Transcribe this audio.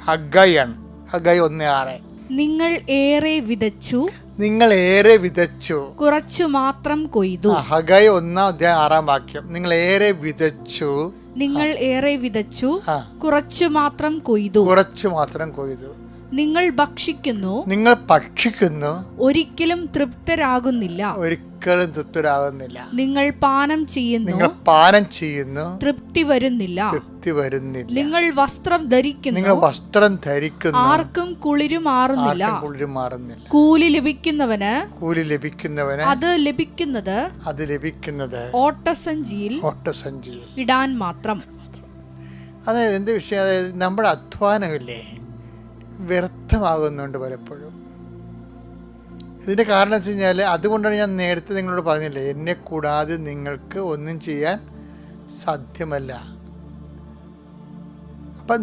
ഹഗ്ഗായിയാണ്. ഹഗ്ഗായി 1:6. നിങ്ങൾ ഏറെ വിതച്ചു, നിങ്ങൾ ഏറെ വിതച്ചു, കുറച്ചു മാത്രം കൊയ്തു. ഹഗ്ഗായി 1:6. നിങ്ങൾ ഏറെ വിതച്ചു, നിങ്ങൾ ഏറെ വിതച്ചു, കുറച്ചു മാത്രം കൊയ്തു. കുറച്ചു മാത്രം കൊയ്തു. നിങ്ങൾ ഭക്ഷിക്കുന്നു, നിങ്ങൾ ഭക്ഷിക്കുന്നു, ഒരിക്കലും തൃപ്തരാകുന്നില്ല. ഒരിക്കലും തൃപ്തരാകുന്നില്ല. നിങ്ങൾ പാനം ചെയ്യുന്നു, നിങ്ങൾ പാനം ചെയ്യുന്നു, തൃപ്തി വരുന്നില്ല. തൃപ്തി വരുന്നില്ല. നിങ്ങൾ വസ്ത്രം ധരിക്കുന്നു, നിങ്ങൾ വസ്ത്രം ധരിക്കുന്നു, ആർക്കും കുളിരു മാറുന്നില്ല. കുളിര് മാറുന്നില്ല. കൂലി ലഭിക്കുന്നവന്, കൂലി ലഭിക്കുന്നവന് അത് ലഭിക്കുന്നത്, അത് ലഭിക്കുന്നത് ഓട്ടസഞ്ചിയിൽ ഓട്ടസഞ്ചിയിൽ ഇടാൻ മാത്രം. അതായത് എന്ത് വിഷയം, അതായത് നമ്മുടെ അധ്വാനമില്ലേ വ്യർത്ഥമാകുന്നുണ്ട് പലപ്പോഴും. ഇതിൻ്റെ കാരണം വെച്ച് കഴിഞ്ഞാൽ, അതുകൊണ്ടാണ് ഞാൻ നേരത്തെ നിങ്ങളോട് പറഞ്ഞില്ലേ, എന്നെ കൂടാതെ നിങ്ങൾക്ക് ഒന്നും ചെയ്യാൻ സാധ്യമല്ല. അപ്പം